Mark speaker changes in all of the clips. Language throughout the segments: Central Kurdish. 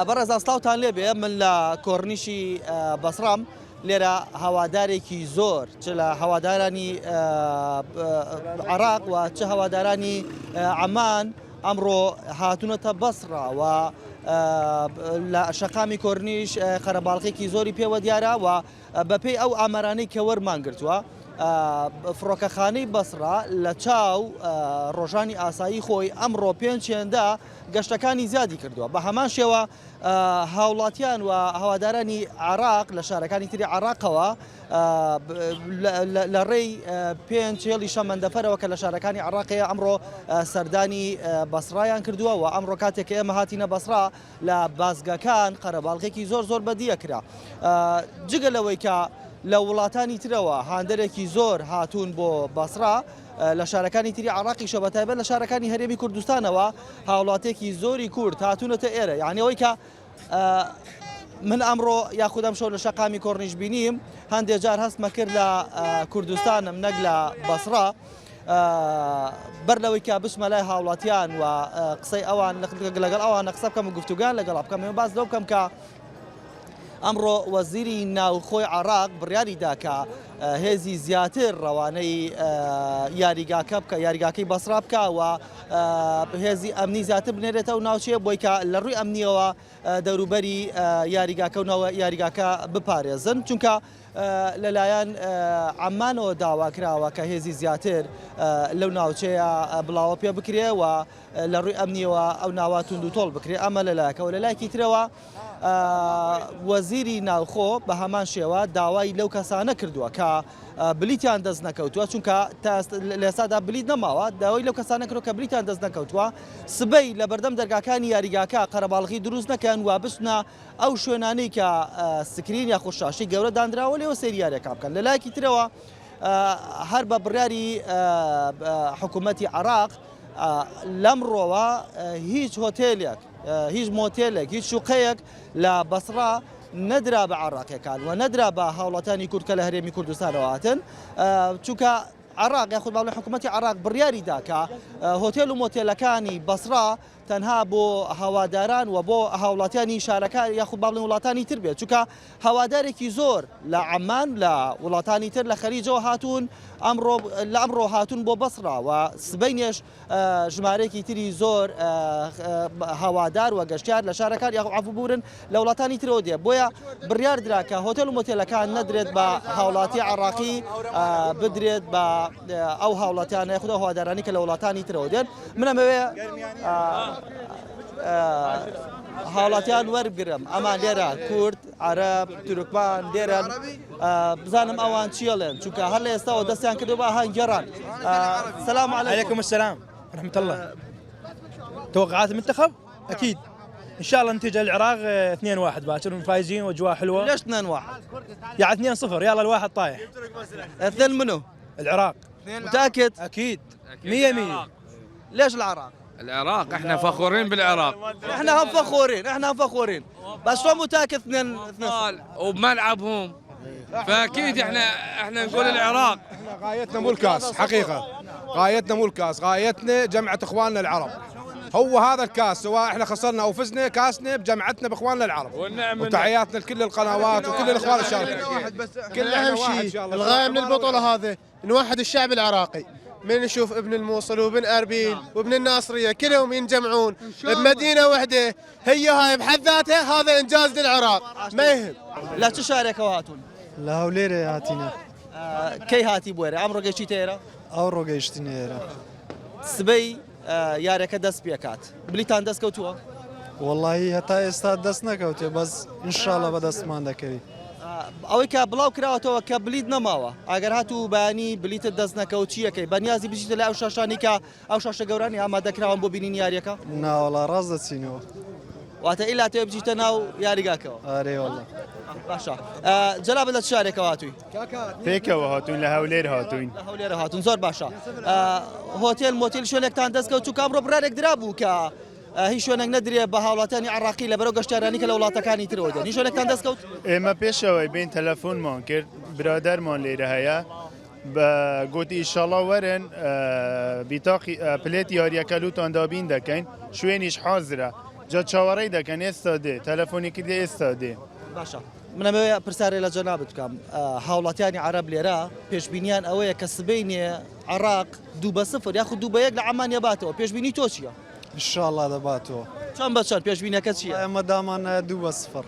Speaker 1: بەڕێز ئاستاوتان لێبێ من لە کۆرنیشی بەسڕام لێرە هەوادارێکی زۆر چ لە هەوادارانی عێراق و چه هەوادارانی عەمان ئەمڕۆ هاتوونەتە بەسڕا و لە شەقامی کۆرنیش قەرەباڵغێکی زۆری پێوە دیارە و بەپێی ئەو ئامارانەی کە وەرمان گرتووە فڕۆکەخانەی بەسڕا لە چاو ڕۆژانی ئاسایی خۆی ئەمڕۆ پێنجێندا گەشتەکانی زیادی کردووە بە هەمان شێوە هاوڵاتیان و هەوادارانی عێراق لە شارەکانی تری عێراقەوە لە ڕێی پێنج هێڵی شەمەندەفەرەوە کە لە شارەکانی عێراقەیە ئەمڕۆ سەردانی بەسڕایان کردووە و ئەمڕۆ کاتێک ئێمە هاتینە بەسڕا لە بازگەکان قەرەباڵغێکی زۆر بەدیەکرا جگە لەوەی کە لە وڵاتانی ترەوە هاندەرێکی زۆر هاتوون بۆ بەسڕا لە شارەکانی تری عێراقی شە بەتایبەت لە شارەکانی هەرێمی کوردستانەوە هاوڵاتێکی زۆری کورد هاتوونەتە ئێرە یعنی ئەوەی کە من ئەمڕۆ یاخودەم شەو لە شەقامی کۆرنیش بینیم هەندێک جار هەستمە کرد لە کوردستانم نەک لە بەسڕا بەر لەوەی کە بچمە لای هاوڵاتیان و قسەی ئەوان لەگەڵ ئەوانە قسە بکەم و گفتوگان لەگەڵ بکەم باز لەو بکەم کە ئەمڕۆ وەزیری ناوخۆی عێراق بڕیاریدا کە هێزی زیاتر ڕەوانەی یاریگاکە بکە یاریگاکەی بەسڕا بکە و هێزی ئەمنی زیاتر بنێرێتەوە ناوچەیە بۆی کە لە ڕووی ئەمنیەوە دەوروبەری یاریگاکە و ناوە یاریگاکە بپارێزن چونکە لەلایەن عەمانەوە داواکراوە کە هێزی زیاتر لەو ناوچەیە بڵاوە پێ بکرێ و لە ڕووی ئەمنیەوە ئەو ناوە توند و تۆڵ بکرێ ئەمە لەلایەکەوە لەلایەکی ترەوە وەزیری ناوخۆ بە هەمان شێوە داوای لەو کەسانە کردووە کە بلیتیان دەست نەکەوتووە چونکە لێسادا بلیت نەماوە داوای لەو کەسانە کردو کە بلیتیان دەست نەکەوتووە سبەی لە بەردەم دەرگاکانی یاریگاکە قەرەباڵغی دروست نەکەن و بچنە ئەو شوێنانەی کە سکرین یا خوشاشی گەورە دانراوە لێەوە سەیری یاریەکە بکەن لەلایەکی ترەوە هەر بە بڕیاری حکوومەتی عێراق لەمڕۆوە هیچ هۆتێلێک هیچ مۆتێلێک هیچ شوقەیەک لە بەسڕا نەدرا بە عێراقیەکان و نەدرا بە هاوڵاتانی کورد کە لە هەرێمی کوردستانەوە هاتن چونکە عێراق یاخود باڵێ حکوومەتی عێراق بڕیاریدا کە هۆتێل و مۆتێلەکانی بەسڕا تەنها بۆ هەواداران و بۆ هاوڵاتیانی شارەکان یاخود باڵێ وڵاتانی تر بێت چونکە هەوادارێکی زۆر لە عەمان لە وڵاتانی تر لە خەلیجەوە هاتوون ئەمڕۆ هاتوون بۆ بەسڕا و سبەینێش ژمارەیەکی تری زۆر هەوادار و گەشتیار لە شارەکان یاخود عەفوبورن لە وڵاتانی ترەوە دێ بۆیە بڕیار درا کە هۆتێل و مۆتێلەکان نەدرێت بە هاوڵاتی عێراقی بدرێت بە ئەو هاوڵاتیانە یاخود ئەو هەوادارانی کە لە وڵاتانی ترەوە دێن منەمەوێ هاوڵاتیان وەرگرم ئەمان لێرە کورد عەرەب تورکمان لێرەن بزانم ئەوان چیڵێن چونکە هەر لە ئێستاەوە دەستیان کردو بە هەنگێڕان سلام
Speaker 2: عليكم السلام ورحمة الله. توقعات المنتخب أكيد إن شاء الله نتيجة العراق 2-1 باكر فايزين وأجواء حلوة.
Speaker 1: ليش 2-1؟
Speaker 2: يعني 2-0 يلا الواحد طايح.
Speaker 1: 2 منو؟
Speaker 2: العراق.
Speaker 1: متأكد؟
Speaker 2: أكيد 100%.
Speaker 1: ليش العراق؟
Speaker 3: العراق احنا فخورين بالعراق.
Speaker 1: احنا هم فخورين بس شو متأكد 2
Speaker 3: وبملعبهم فاكيد احنا نقول العراق.
Speaker 4: احنا غايتنا مو الكاس حقيقة غايتنا مو الكاس غايتنا جمعة اخواننا العرب هو هذا الكاس سواء احنا خسرنا او فزنا كاسنا بجمعتنا باخواننا العرب وتحياتنا لكل القنوات وكل الاخوان الشاركين
Speaker 5: كلنا اهم شيء الغاية من البطولة هذه نوحد الشعب العراقي من نشوف ابن الموصل وابن أربيل وابن الناصرية كلهم ينجمعون بمدينة واحدة هي هاي بحد ذاتها هذا إنجاز للعراق ما يهم.
Speaker 1: لا تشارك وهاتون
Speaker 6: لا هوليرة هاتينا
Speaker 1: كي هاتي بويرة أمرو جيشي تيرا
Speaker 6: أورو جيشتنيرا
Speaker 1: سبي يارك دست بيكات بليتان دست كوتوا
Speaker 6: والله هتا استاد دست نكوتي بس إن شاء الله بدست ما ذكري
Speaker 1: ئەوەی کە بڵاو کراوەتەوە کە بلیت نەماوە ئەگەر هاتوو بانی بلیتت دەست نەکەوتچیەکەی بەنیازی بژیتە لە ئەو شاشانی کە ئەو شاشە گەورانی ئامادەکراون بۆ بینین یاریەکە
Speaker 6: ناوەڵا ڕاز دەچینەوە
Speaker 1: واتە ئیلا تێ بچیتە ناو یاریگاکەوە
Speaker 6: ئارێ وەڵا
Speaker 1: باشە جەلابە لە شارێکەوە هاتووی
Speaker 7: پێکەوە هاتوون لە هەولێر هاتوین
Speaker 1: لە هەولێرە هاتوون زۆر باشە هۆتێل مۆتیل شوێنێکتان دەستکەوت و کامڕۆ برارێک درابوو کە هیچ شوێنێک نەدرێ بە هاوڵاتیانی عێراقی لەبەرەو گەشتیارانی کە لە وڵاتەکانی ترەوە دێن هیچ شوێنێکتان دەستکەوت
Speaker 7: ئێمە پێشەوەی بین تەلەفۆنمان کرد برادەرمان لێرە هەیە بە گوتی ئیشەڵا وەرن بیتاقی پلێت یاریەکە لوتان دابین دەکەین شوێنیش حازرە جا چاوەڕێی دەکەن ئێستا دێ تەلەفۆنی کردی ئێستا دێ
Speaker 1: باشە منەوەی پرسیارێ لە جەناب بکەم هاوڵاتیانی عرب لێرە پێشبینیان ئەوەیە کە سبەینێ عراق 2-0 یاخود 2-1 لە عمان یەباتەوە پێشبینی تۆ چییە؟
Speaker 6: ان شاء الله دەباتەوە
Speaker 1: چەند بە چەند پێشبینیەکە چییە؟
Speaker 6: ئەمە دامانە 2-0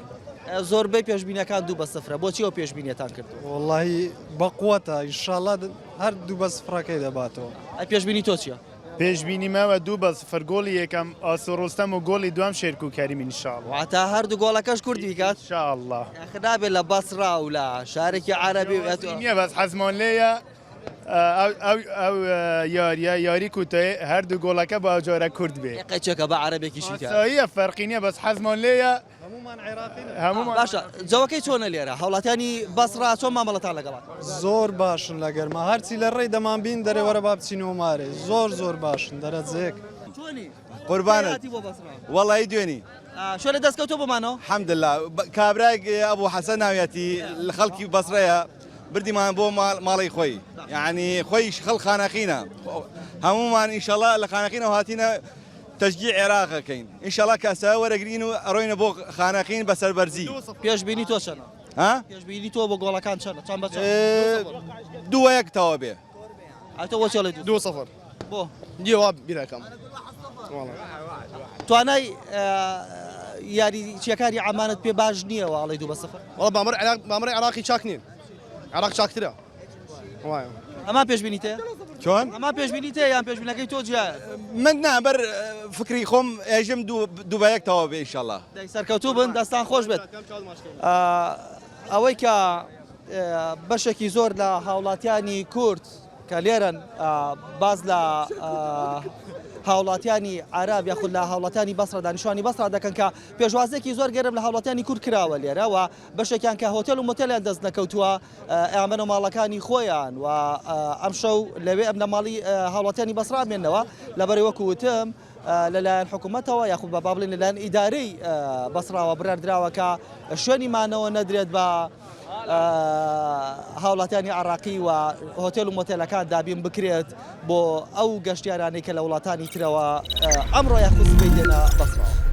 Speaker 1: زۆربەی پێشبینەکان 2-0 بۆچی ئەو پێشبینیەتان کردو؟
Speaker 6: والله بەقوتە ان شاء الله هەر 2-0کەی دەباتەوە
Speaker 1: ئەی پێشبینی تۆ چییە؟
Speaker 7: پێشبینی ماوە 2-0 گۆڵی یەکەم ئاسۆڕۆستەم و گۆڵی دوام شێرک و کەریمی انشاءالله
Speaker 1: واتە هەردوو گۆڵەکەش کوردی کات؟
Speaker 7: انشاءالله
Speaker 1: نابێت لە بەسرا و لە شارێکی عەرەبی
Speaker 7: نییە بەس حەزمان لێیە ئەو یاریە یاری کوتای هەردوو گۆڵەکە بە جۆرە کورد بێ
Speaker 1: قەچەکە بە عەرەبێکیشی
Speaker 7: ساییە فەرقی نییە بەس حەزمان لێیە هەمومان
Speaker 1: باشە جەوەکەی چۆنە لێرە هاوڵاتیانی بەسرا چۆن مامەڵەتان لەگەڵات؟
Speaker 6: زۆر باشن لە گەرمە هەرچی لە ڕێی دەمان بین دەرێوەرە با بچینەوە مارێ زۆر باشن دەرەجێک
Speaker 8: قوربانت وڵی دوێنی
Speaker 1: شۆ لە دەستکەوتۆ بمانەوە؟
Speaker 8: حەمدلله کابراایك ئەبوو حەسەن ناویەتی لە خەڵکی بەسڕەیە بردیمان بۆ ماڵی خۆی یعنی خۆی خەڵ خانەقینە هەمومان ئینشەڵا لە خانەقینەوە هاتینە تەشجیع عێراقەکەین ئینشەڵا کەسە وەرەگرین و ئەڕۆینە بۆ خانەقین بەسەر بەرزی
Speaker 1: پێشبینی تۆ چەنە؟
Speaker 8: ها
Speaker 1: پێشبینی تۆ بۆ گۆڵەکان چەنە؟ چەند بە چەند؟
Speaker 8: 2-1 تەوا بێ
Speaker 1: ئەتۆ بۆ چێڵی
Speaker 5: 2-0
Speaker 1: بۆ
Speaker 5: جواب بیرەکەم
Speaker 1: توانای یاریچیەکانی عمانت پێ باش نییەوە ئەڵی 2-0
Speaker 5: وڵا مامەڕی عراقی چاک نین عراق چاکترە وایە
Speaker 1: ئەمان پێشبینی تێ؟
Speaker 8: چۆن؟
Speaker 1: ئەمان پێشبینی تێ یان پێشبینەکەی تۆ جیایە؟
Speaker 8: من نابەر فکری خۆم ئێژم 2-1 تەوا بێ ئینشەڵا
Speaker 1: سەرکەوتوو بن دەستان خۆش بێت ئەوەی کە بەشێکی زۆر لە هاوڵاتیانی کورد کە لێرن باز لە هاوڵاتیانی عرب یاخود لە هاوڵاتیانی بەسرا دانیشتوانی بەسرا دەکەن کە پێشوازێکی زۆر گەرم لە هاوڵاتیانی کورد کراوە لێرە و بەشێکیان کە هۆتێل و مۆتێلیان دەست نەکەوتووە ئامن و ماڵەکانی خۆیان و ئەم شەو لەوێ ئەم لە ماڵی هاوڵاتیانی بەسرا بێنەوە لەبەرەوە وەکو وتم لەلایەن حکوومەتەوە یاخود بە بابلین لەلایەن ئیدارەی بەسراوە بڕاردراوە کە شوێنی مانەوە نەدرێت بە هاوڵاتیانی عراقی و هۆتێل و مۆتێلەکان دابین بکرێت بۆ ئەو گەشتیارانەی کە لە وڵاتانی ترەوە ئەمڕۆ یاخود سبەی دێنە بەسراوە.